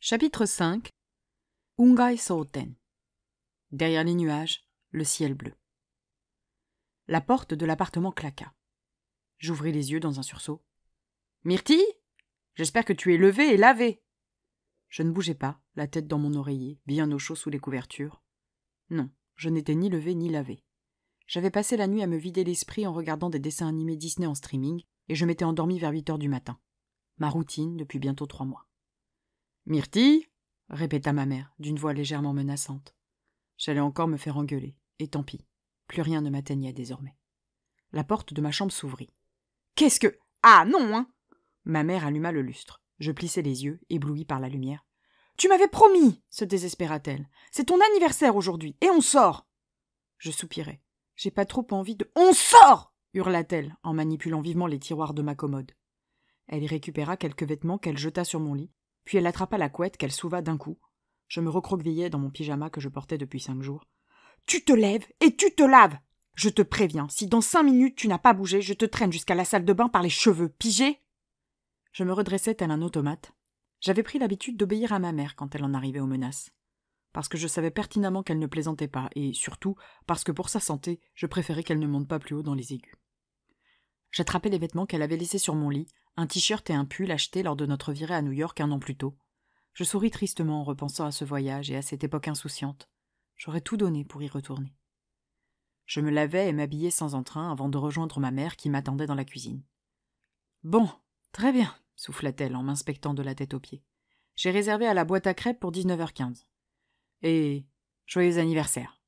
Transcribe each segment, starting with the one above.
Chapitre 5 Ungai Souten. Derrière les nuages, le ciel bleu. La porte de l'appartement claqua. J'ouvris les yeux dans un sursaut. « Myrtille, j'espère que tu es levée et lavée. » Je ne bougeais pas, la tête dans mon oreiller, bien au chaud sous les couvertures. Non, je n'étais ni levée ni lavée. J'avais passé la nuit à me vider l'esprit en regardant des dessins animés Disney en streaming, et je m'étais endormie vers 8 heures du matin. Ma routine depuis bientôt 3 mois. « Myrtille !» répéta ma mère, d'une voix légèrement menaçante. J'allais encore me faire engueuler, et tant pis, plus rien ne m'atteignait désormais. La porte de ma chambre s'ouvrit. « Qu'est-ce que... Ah non, hein !» Ma mère alluma le lustre. Je plissai les yeux, éblouie par la lumière. « Tu m'avais promis !» se désespéra-t-elle. « C'est ton anniversaire aujourd'hui, et on sort !» Je soupirai. « J'ai pas trop envie de... »« On sort !» hurla-t-elle, en manipulant vivement les tiroirs de ma commode. Elle y récupéra quelques vêtements qu'elle jeta sur mon lit, puis elle attrapa la couette qu'elle souva d'un coup. Je me recroquevillai dans mon pyjama que je portais depuis 5 jours. « Tu te lèves et tu te laves ! Je te préviens, si dans 5 minutes tu n'as pas bougé, je te traîne jusqu'à la salle de bain par les cheveux, pigé ?» Je me redressai tel un automate. J'avais pris l'habitude d'obéir à ma mère quand elle en arrivait aux menaces. Parce que je savais pertinemment qu'elle ne plaisantait pas, et surtout parce que pour sa santé, je préférais qu'elle ne monte pas plus haut dans les aigus. J'attrapai les vêtements qu'elle avait laissés sur mon lit, un t-shirt et un pull achetés lors de notre virée à New York 1 an plus tôt. Je souris tristement en repensant à ce voyage et à cette époque insouciante. J'aurais tout donné pour y retourner. Je me lavai et m'habillai sans entrain avant de rejoindre ma mère qui m'attendait dans la cuisine. « Bon, très bien, » souffla-t-elle en m'inspectant de la tête aux pieds. « J'ai réservé à la boîte à crêpes pour 19h15. Et joyeux anniversaire. »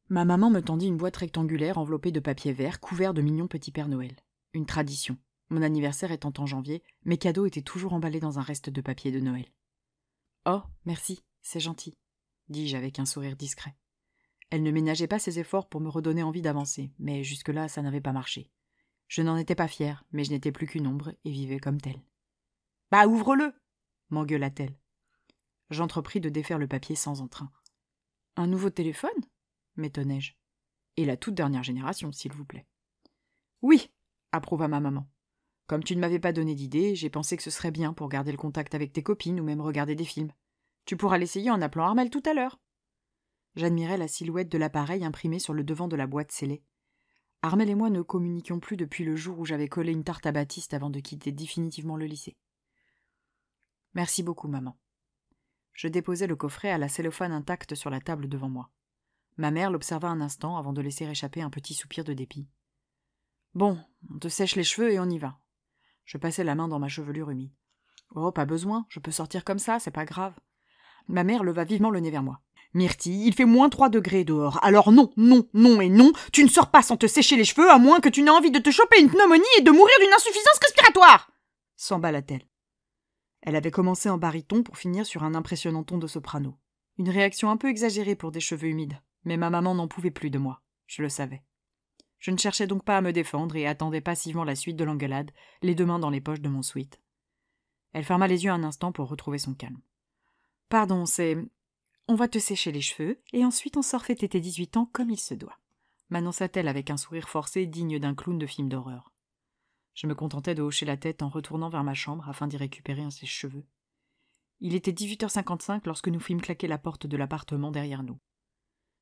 Ma maman me tendit une boîte rectangulaire enveloppée de papier vert couvert de mignons petits Père Noël. Une tradition. Mon anniversaire étant en janvier, mes cadeaux étaient toujours emballés dans un reste de papier de Noël. « Oh, merci, c'est gentil, » dis-je avec un sourire discret. Elle ne ménageait pas ses efforts pour me redonner envie d'avancer, mais jusque-là, ça n'avait pas marché. Je n'en étais pas fière, mais je n'étais plus qu'une ombre et vivais comme telle. « Bah, ouvre-le !» m'engueula-t-elle. J'entrepris de défaire le papier sans entrain. « Un nouveau téléphone ?» m'étonnai-je. « Et la toute dernière génération, s'il vous plaît. »« Oui !» approuva ma maman. « Comme tu ne m'avais pas donné d'idée, j'ai pensé que ce serait bien pour garder le contact avec tes copines ou même regarder des films. Tu pourras l'essayer en appelant Armel tout à l'heure. » J'admirais la silhouette de l'appareil imprimé sur le devant de la boîte scellée. Armel et moi ne communiquions plus depuis le jour où j'avais collé une tarte à Baptiste avant de quitter définitivement le lycée. « Merci beaucoup, maman. » Je déposai le coffret à la cellophane intacte sur la table devant moi. Ma mère l'observa un instant avant de laisser échapper un petit soupir de dépit. « Bon, on te sèche les cheveux et on y va. » Je passai la main dans ma chevelure humide. « Oh, pas besoin, je peux sortir comme ça, c'est pas grave. » Ma mère leva vivement le nez vers moi. « Myrtille, il fait moins 3 degrés dehors, alors non, non, non et non, tu ne sors pas sans te sécher les cheveux à moins que tu n'aies envie de te choper une pneumonie et de mourir d'une insuffisance respiratoire !» s'emballa-t-elle. Elle avait commencé en baryton pour finir sur un impressionnant ton de soprano. Une réaction un peu exagérée pour des cheveux humides, mais ma maman n'en pouvait plus de moi, je le savais. Je ne cherchais donc pas à me défendre et attendais passivement la suite de l'engueulade, les 2 mains dans les poches de mon sweat. Elle ferma les yeux un instant pour retrouver son calme. « Pardon, c'est... On va te sécher les cheveux, et ensuite on sort fêter tes 18 ans comme il se doit, » m'annonça-t-elle avec un sourire forcé digne d'un clown de film d'horreur. Je me contentais de hocher la tête en retournant vers ma chambre afin d'y récupérer un sèche-cheveux. Il était 18h55 lorsque nous fîmes claquer la porte de l'appartement derrière nous.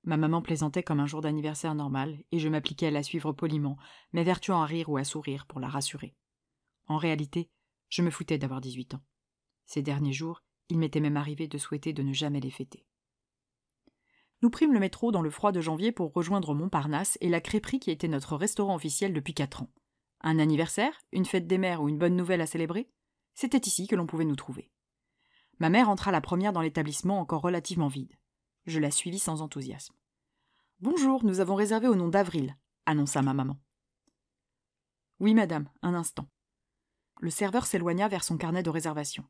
Ma maman plaisantait comme un jour d'anniversaire normal, et je m'appliquais à la suivre poliment, m'évertuant à rire ou à sourire pour la rassurer. En réalité, je me foutais d'avoir 18 ans. Ces derniers jours, il m'était même arrivé de souhaiter de ne jamais les fêter. Nous prîmes le métro dans le froid de janvier pour rejoindre Montparnasse et la crêperie qui était notre restaurant officiel depuis 4 ans. Un anniversaire, une fête des mères ou une bonne nouvelle à célébrer, c'était ici que l'on pouvait nous trouver. Ma mère entra la première dans l'établissement encore relativement vide. Je la suivis sans enthousiasme. « Bonjour, nous avons réservé au nom d'Avril », annonça ma maman. « Oui, madame, un instant. » Le serveur s'éloigna vers son carnet de réservation.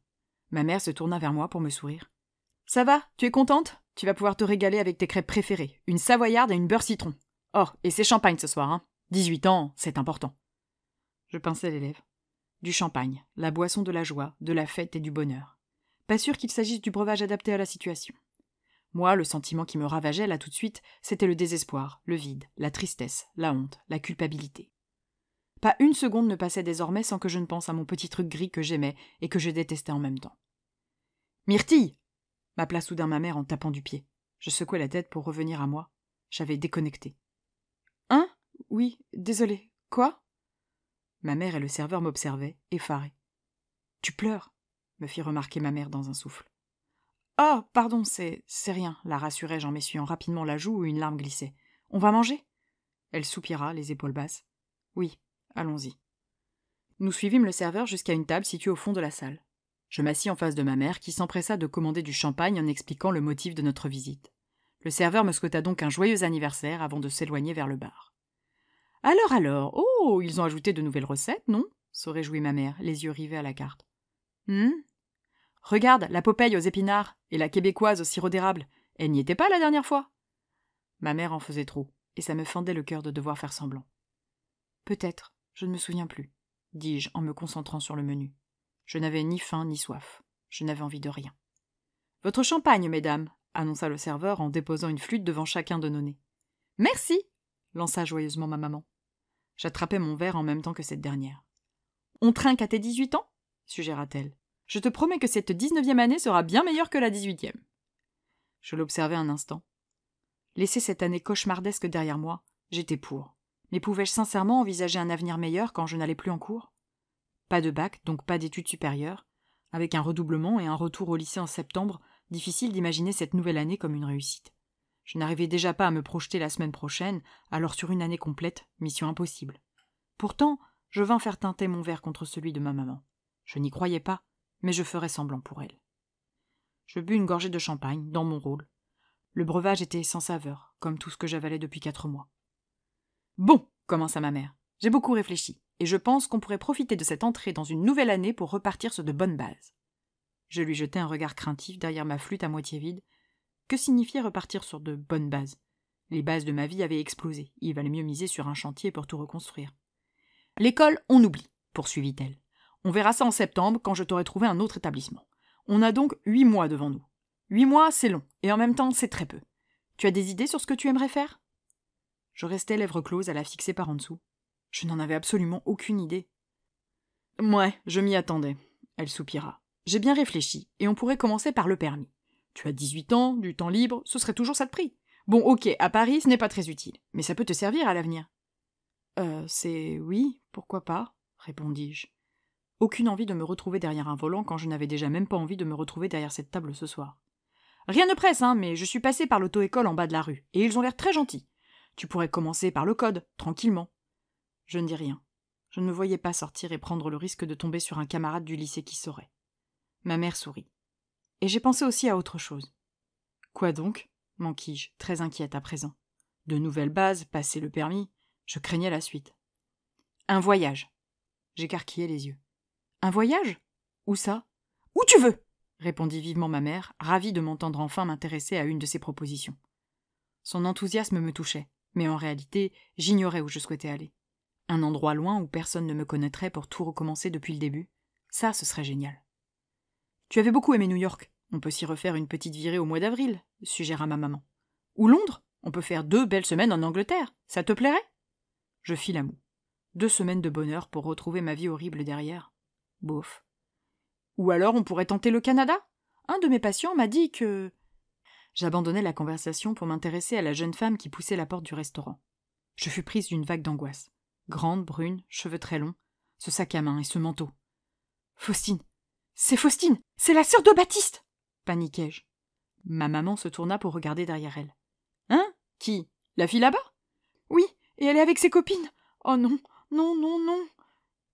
Ma mère se tourna vers moi pour me sourire. « Ça va, tu es contente ? Tu vas pouvoir te régaler avec tes crêpes préférées, une savoyarde et une beurre citron. Oh, et c'est champagne ce soir, hein. 18 ans, c'est important. » Je pinçai les lèvres. Du champagne, la boisson de la joie, de la fête et du bonheur. Pas sûr qu'il s'agisse du breuvage adapté à la situation. Moi, le sentiment qui me ravageait là tout de suite, c'était le désespoir, le vide, la tristesse, la honte, la culpabilité. Pas une seconde ne passait désormais sans que je ne pense à mon petit truc gris que j'aimais et que je détestais en même temps. Myrtille ! M'appela soudain ma mère en tapant du pied. Je secouai la tête pour revenir à moi. J'avais déconnecté. Hein ? Oui, désolé. Quoi ? Ma mère et le serveur m'observaient, effarés. Tu pleures, me fit remarquer ma mère dans un souffle. Oh, pardon, c'est rien, la rassurai-je en m'essuyant rapidement la joue où une larme glissait. On va manger ? Elle soupira, les épaules basses. Oui, allons-y. Nous suivîmes le serveur jusqu'à une table située au fond de la salle. Je m'assis en face de ma mère qui s'empressa de commander du champagne en expliquant le motif de notre visite. Le serveur me souhaita donc un joyeux anniversaire avant de s'éloigner vers le bar. Alors, oh, ils ont ajouté de nouvelles recettes, non ? Se réjouit ma mère, les yeux rivés à la carte. Regarde, la Popeye aux épinards et la québécoise au sirop d'érable. Elle n'y était pas la dernière fois. Ma mère en faisait trop, et ça me fendait le cœur de devoir faire semblant. Peut-être, je ne me souviens plus, dis-je en me concentrant sur le menu. Je n'avais ni faim ni soif. Je n'avais envie de rien. Votre champagne, mesdames, annonça le serveur en déposant une flûte devant chacun de nos nez. Merci, lança joyeusement ma maman. J'attrapai mon verre en même temps que cette dernière. On trinque à tes 18 ans ? Suggéra-t-elle. Je te promets que cette 19e année sera bien meilleure que la 18e. Je l'observai un instant. Laisser cette année cauchemardesque derrière moi, j'étais pour. Mais pouvais-je sincèrement envisager un avenir meilleur quand je n'allais plus en cours ? Pas de bac, donc pas d'études supérieures. Avec un redoublement et un retour au lycée en septembre, difficile d'imaginer cette nouvelle année comme une réussite. Je n'arrivais déjà pas à me projeter la semaine prochaine, alors sur une année complète, mission impossible. Pourtant, je vins faire teinter mon verre contre celui de ma maman. Je n'y croyais pas, mais je ferais semblant pour elle. Je bus une gorgée de champagne, dans mon rôle. Le breuvage était sans saveur, comme tout ce que j'avalais depuis 4 mois. « Bon, commença ma mère, j'ai beaucoup réfléchi, et je pense qu'on pourrait profiter de cette entrée dans une nouvelle année pour repartir sur de bonnes bases. » Je lui jetai un regard craintif derrière ma flûte à moitié vide. Que signifiait repartir sur de bonnes bases ? Les bases de ma vie avaient explosé, il valait mieux miser sur un chantier pour tout reconstruire. « L'école, on oublie, poursuivit-elle. On verra ça en septembre quand je t'aurai trouvé un autre établissement. On a donc 8 mois devant nous. 8 mois, c'est long, et en même temps, c'est très peu. Tu as des idées sur ce que tu aimerais faire ? Je restais lèvres closes à la fixer par en dessous. Je n'en avais absolument aucune idée. Ouais, je m'y attendais, elle soupira. J'ai bien réfléchi, et on pourrait commencer par le permis. Tu as 18 ans, du temps libre, ce serait toujours ça de prix. Bon, ok, à Paris, ce n'est pas très utile, mais ça peut te servir à l'avenir. Oui, pourquoi pas, répondis-je. Aucune envie de me retrouver derrière un volant quand je n'avais déjà même pas envie de me retrouver derrière cette table ce soir. Rien ne presse, mais je suis passé par l'auto-école en bas de la rue, et ils ont l'air très gentils. Tu pourrais commencer par le code, tranquillement. Je ne dis rien. Je ne me voyais pas sortir et prendre le risque de tomber sur un camarade du lycée qui saurait. Ma mère sourit. Et j'ai pensé aussi à autre chose. Quoi donc ? M'enquis-je, très inquiète à présent. De nouvelles bases, passer le permis, je craignais la suite. Un voyage. J'écarquillai les yeux. Un voyage ? Où ça ? Où tu veux ! Répondit vivement ma mère, ravie de m'entendre enfin m'intéresser à une de ses propositions. Son enthousiasme me touchait, mais en réalité, j'ignorais où je souhaitais aller. Un endroit loin où personne ne me connaîtrait pour tout recommencer depuis le début, ça, ce serait génial. Tu avais beaucoup aimé New York. On peut s'y refaire une petite virée au mois d'avril, suggéra ma maman. Ou Londres ? On peut faire 2 belles semaines en Angleterre. Ça te plairait ? Je fis la moue. 2 semaines de bonheur pour retrouver ma vie horrible derrière. Bof. Ou alors on pourrait tenter le Canada ? Un de mes patients m'a dit que... J'abandonnai la conversation pour m'intéresser à la jeune femme qui poussait la porte du restaurant. Je fus prise d'une vague d'angoisse. Grande, brune, cheveux très longs, ce sac à main et ce manteau. Faustine ! C'est Faustine ! C'est la sœur de Baptiste ! Paniquai-je. Ma maman se tourna pour regarder derrière elle. Hein ? Qui ? La fille là-bas ? Oui, et elle est avec ses copines. Oh non, non, non, non.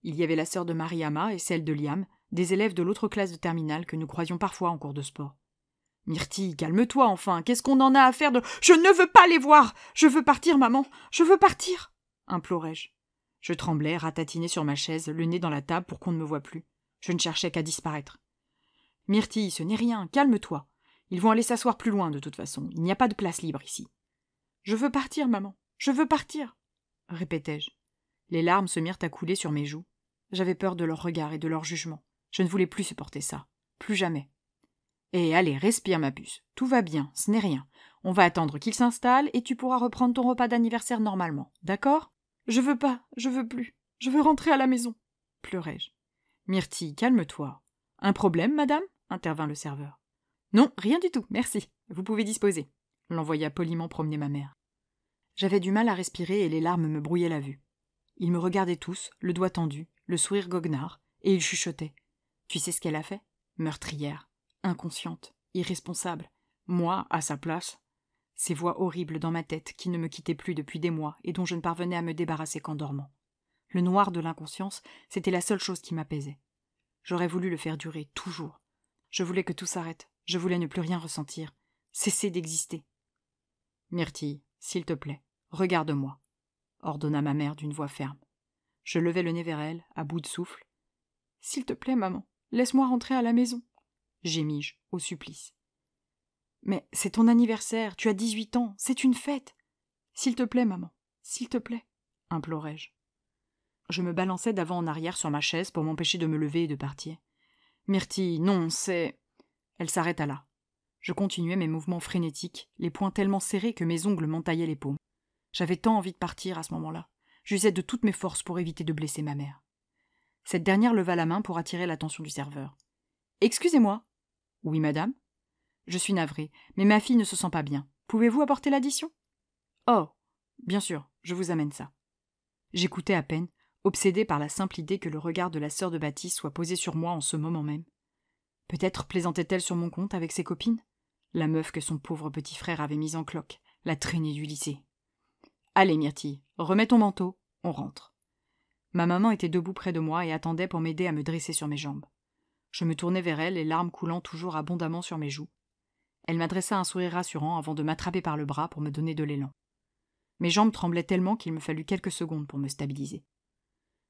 Il y avait la sœur de Mariama et celle de Liam, des élèves de l'autre classe de terminale que nous croisions parfois en cours de sport. Myrtille, calme-toi enfin, qu'est-ce qu'on en a à faire de... Je ne veux pas les voir ! Je veux partir, maman, je veux partir ! Implorai-je. Je tremblais, ratatinée sur ma chaise, le nez dans la table pour qu'on ne me voie plus. Je ne cherchais qu'à disparaître. Myrtille, ce n'est rien, calme-toi. Ils vont aller s'asseoir plus loin de toute façon, il n'y a pas de place libre ici. Je veux partir, maman, je veux partir, répétai-je. Les larmes se mirent à couler sur mes joues. J'avais peur de leur regard et de leur jugement. Je ne voulais plus supporter ça. Plus jamais. Et allez, respire, ma puce. Tout va bien, ce n'est rien. On va attendre qu'il s'installe et tu pourras reprendre ton repas d'anniversaire normalement, d'accord ? Je veux pas, je veux plus. Je veux rentrer à la maison, pleurai-je. Myrtille, calme-toi. Un problème, madame ? intervint le serveur. Non, rien du tout, merci. Vous pouvez disposer, l'envoya poliment promener ma mère. J'avais du mal à respirer et les larmes me brouillaient la vue. Ils me regardaient tous, le doigt tendu, le sourire goguenard, et ils chuchotaient. Tu sais ce qu'elle a fait? Meurtrière, inconsciente, irresponsable. Moi, à sa place. Ces voix horribles dans ma tête qui ne me quittaient plus depuis des mois et dont je ne parvenais à me débarrasser qu'en dormant. Le noir de l'inconscience, c'était la seule chose qui m'apaisait. J'aurais voulu le faire durer, toujours. Je voulais que tout s'arrête. Je voulais ne plus rien ressentir. Cesser d'exister. Myrtille, s'il te plaît, regarde-moi, ordonna ma mère d'une voix ferme. Je levai le nez vers elle, à bout de souffle. S'il te plaît, maman, laisse-moi rentrer à la maison, gémis-je, au supplice. Mais c'est ton anniversaire, tu as 18 ans, c'est une fête. S'il te plaît, maman, s'il te plaît, implorai-je. Je me balançais d'avant en arrière sur ma chaise pour m'empêcher de me lever et de partir. Myrtille, non, c'est... Elle s'arrêta là. Je continuais mes mouvements frénétiques, les poings tellement serrés que mes ongles m'entaillaient les paumes. J'avais tant envie de partir à ce moment-là. J'usais de toutes mes forces pour éviter de blesser ma mère. Cette dernière leva la main pour attirer l'attention du serveur. « Excusez-moi. »« Oui, madame. »« Je suis navrée, mais ma fille ne se sent pas bien. Pouvez-vous apporter l'addition ?»« Oh, bien sûr, je vous amène ça. » J'écoutais à peine, obsédé par la simple idée que le regard de la sœur de Baptiste soit posé sur moi en ce moment même. Peut-être plaisantait-elle sur mon compte avec ses copines? La meuf que son pauvre petit frère avait mise en cloque, la traînée du lycée. « Allez, Myrtille, remets ton manteau, on rentre. » Ma maman était debout près de moi et attendait pour m'aider à me dresser sur mes jambes. Je me tournai vers elle, les larmes coulant toujours abondamment sur mes joues. Elle m'adressa un sourire rassurant avant de m'attraper par le bras pour me donner de l'élan. Mes jambes tremblaient tellement qu'il me fallut quelques secondes pour me stabiliser.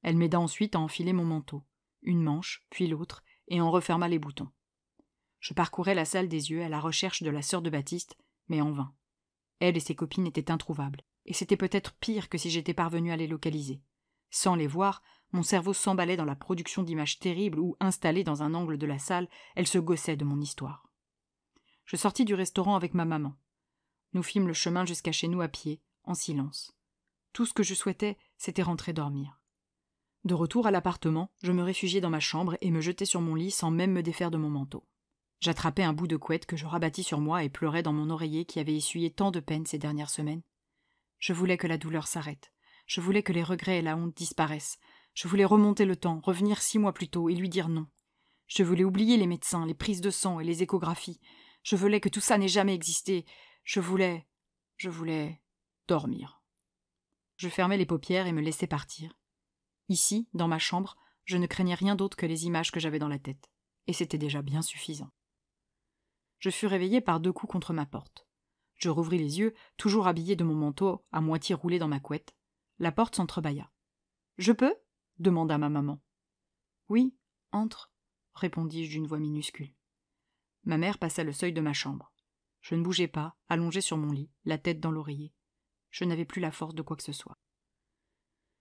Elle m'aida ensuite à enfiler mon manteau, une manche, puis l'autre, et en referma les boutons. Je parcourais la salle des yeux à la recherche de la sœur de Baptiste, mais en vain. Elle et ses copines étaient introuvables, et c'était peut-être pire que si j'étais parvenue à les localiser. Sans les voir, mon cerveau s'emballait dans la production d'images terribles où, installée dans un angle de la salle, elle se gaussait de mon histoire. Je sortis du restaurant avec ma maman. Nous fîmes le chemin jusqu'à chez nous à pied, en silence. Tout ce que je souhaitais, c'était rentrer dormir. De retour à l'appartement, je me réfugiai dans ma chambre et me jetai sur mon lit sans même me défaire de mon manteau. J'attrapai un bout de couette que je rabattis sur moi et pleurai dans mon oreiller qui avait essuyé tant de peine ces dernières semaines. Je voulais que la douleur s'arrête. Je voulais que les regrets et la honte disparaissent. Je voulais remonter le temps, revenir 6 mois plus tôt et lui dire non. Je voulais oublier les médecins, les prises de sang et les échographies. Je voulais que tout ça n'ait jamais existé. Je voulais dormir. Je fermai les paupières et me laissai partir. Ici, dans ma chambre, je ne craignais rien d'autre que les images que j'avais dans la tête. Et c'était déjà bien suffisant. Je fus réveillé par 2 coups contre ma porte. Je rouvris les yeux, toujours habillé de mon manteau, à moitié roulé dans ma couette. La porte s'entrebâilla. « Je peux » demanda ma maman. « Oui, entre » répondis-je d'une voix minuscule. Ma mère passa le seuil de ma chambre. Je ne bougeais pas, allongé sur mon lit, la tête dans l'oreiller. Je n'avais plus la force de quoi que ce soit.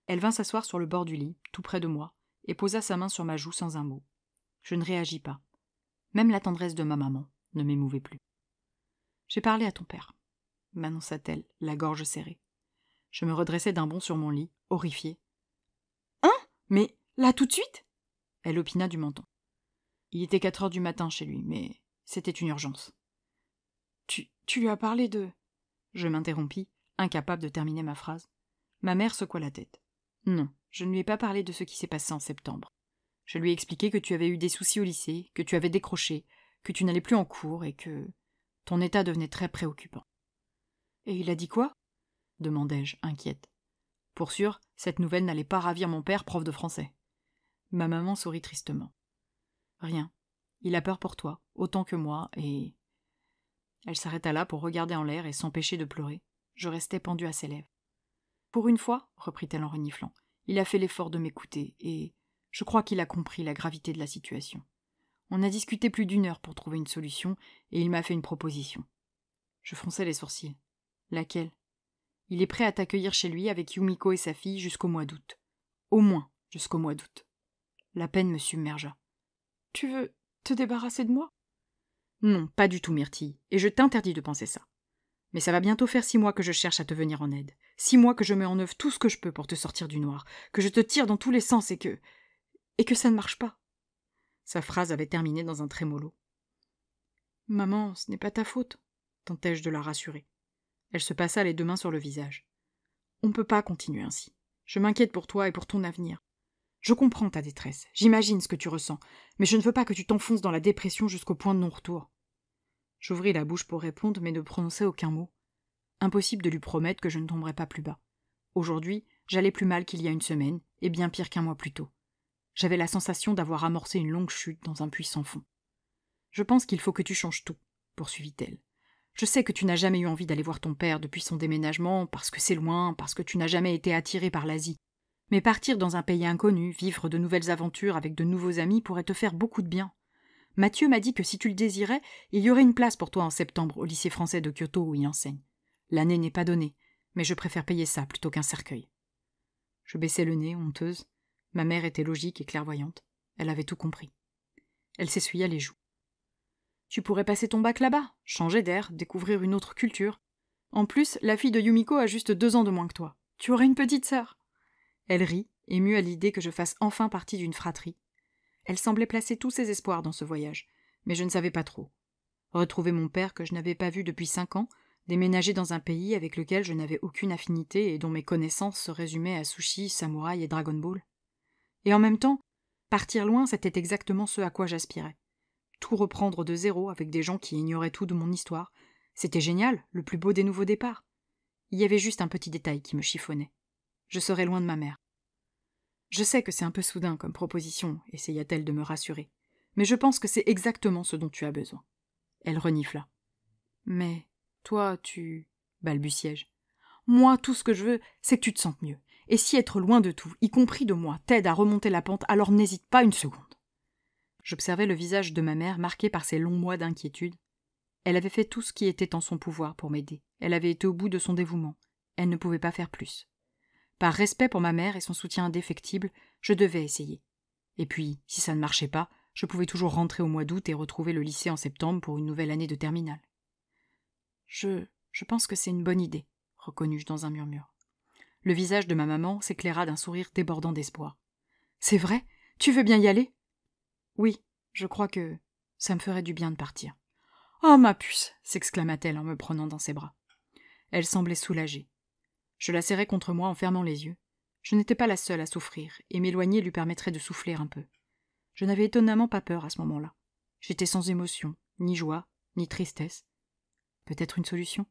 Elle vint s'asseoir sur le bord du lit, tout près de moi, et posa sa main sur ma joue sans un mot. Je ne réagis pas. Même la tendresse de ma maman ne m'émouvait plus. « J'ai parlé à ton père » m'annonça-t-elle, la gorge serrée. Je me redressai d'un bond sur mon lit, horrifié. « Hein? Mais là tout de suite ?» Elle opina du menton. Il était 4 heures du matin chez lui, mais c'était une urgence. « Tu lui as parlé de... » Je m'interrompis, incapable de terminer ma phrase. Ma mère secoua la tête. « Non, je ne lui ai pas parlé de ce qui s'est passé en septembre. Je lui ai expliqué que tu avais eu des soucis au lycée, que tu avais décroché, que tu n'allais plus en cours et que ton état devenait très préoccupant. »« Et il a dit quoi ?» demandai-je, inquiète. Pour sûr, cette nouvelle n'allait pas ravir mon père, prof de français. Ma maman sourit tristement. « Rien. Il a peur pour toi, autant que moi, et... » Elle s'arrêta là pour regarder en l'air et s'empêcher de pleurer. Je restais pendu à ses lèvres. « Pour une fois, reprit-elle en reniflant, il a fait l'effort de m'écouter, et je crois qu'il a compris la gravité de la situation. On a discuté plus d'1 heure pour trouver une solution, et il m'a fait une proposition. » Je fronçai les sourcils. « Laquelle ? » « Il est prêt à t'accueillir chez lui avec Yumiko et sa fille jusqu'au mois d'août. Au moins jusqu'au mois d'août. » La peine me submergea. « Tu veux te débarrasser de moi ?»« Non, pas du tout, Myrtille, et je t'interdis de penser ça. Mais ça va bientôt faire 6 mois que je cherche à te venir en aide. 6 mois que je mets en œuvre tout ce que je peux pour te sortir du noir, que je te tire dans tous les sens et que ça ne marche pas. » Sa phrase avait terminé dans un trémolo. Maman, ce n'est pas ta faute, tentai-je de la rassurer. Elle se passa les 2 mains sur le visage. On ne peut pas continuer ainsi. Je m'inquiète pour toi et pour ton avenir. Je comprends ta détresse, j'imagine ce que tu ressens, mais je ne veux pas que tu t'enfonces dans la dépression jusqu'au point de non-retour. J'ouvris la bouche pour répondre, mais ne prononçai aucun mot. Impossible de lui promettre que je ne tomberais pas plus bas. Aujourd'hui, j'allais plus mal qu'il y a une semaine, et bien pire qu'1 mois plus tôt. J'avais la sensation d'avoir amorcé une longue chute dans un puits sans fond. Je pense qu'il faut que tu changes tout, poursuivit-elle. Je sais que tu n'as jamais eu envie d'aller voir ton père depuis son déménagement, parce que c'est loin, parce que tu n'as jamais été attiré par l'Asie. Mais partir dans un pays inconnu, vivre de nouvelles aventures avec de nouveaux amis pourrait te faire beaucoup de bien. Mathieu m'a dit que si tu le désirais, il y aurait une place pour toi en septembre au lycée français de Kyoto où il enseigne. L'année n'est pas donnée, mais je préfère payer ça plutôt qu'un cercueil. Je baissai le nez, honteuse. Ma mère était logique et clairvoyante. Elle avait tout compris. Elle s'essuya les joues. Tu pourrais passer ton bac là-bas, changer d'air, découvrir une autre culture. En plus, la fille de Yumiko a juste 2 ans de moins que toi. Tu aurais une petite sœur. Elle rit, émue à l'idée que je fasse enfin partie d'une fratrie. Elle semblait placer tous ses espoirs dans ce voyage, mais je ne savais pas trop. Retrouver mon père que je n'avais pas vu depuis 5 ans, déménager dans un pays avec lequel je n'avais aucune affinité et dont mes connaissances se résumaient à sushi, samouraï et Dragon Ball. Et en même temps, partir loin, c'était exactement ce à quoi j'aspirais. Tout reprendre de zéro avec des gens qui ignoraient tout de mon histoire, c'était génial, le plus beau des nouveaux départs. Il y avait juste un petit détail qui me chiffonnait. Je serais loin de ma mère. Je sais que c'est un peu soudain comme proposition, essaya-t-elle de me rassurer, mais je pense que c'est exactement ce dont tu as besoin. Elle renifla. Mais toi, balbutiai-je. Moi, tout ce que je veux, c'est que tu te sentes mieux. Et si être loin de tout, y compris de moi, t'aide à remonter la pente, alors n'hésite pas une seconde. J'observais le visage de ma mère marqué par ces longs mois d'inquiétude. Elle avait fait tout ce qui était en son pouvoir pour m'aider. Elle avait été au bout de son dévouement. Elle ne pouvait pas faire plus. Par respect pour ma mère et son soutien indéfectible, je devais essayer. Et puis, si ça ne marchait pas, je pouvais toujours rentrer au mois d'août et retrouver le lycée en septembre pour une nouvelle année de terminale. Je pense que c'est une bonne idée, reconnus-je dans un murmure. Le visage de ma maman s'éclaira d'un sourire débordant d'espoir. C'est vrai? Tu veux bien y aller? Oui, je crois que ça me ferait du bien de partir. Oh, ma puce! S'exclama-t-elle en me prenant dans ses bras. Elle semblait soulagée. Je la serrai contre moi en fermant les yeux. Je n'étais pas la seule à souffrir, et m'éloigner lui permettrait de souffler un peu. Je n'avais étonnamment pas peur à ce moment-là. J'étais sans émotion, ni joie, ni tristesse. Peut-être une solution?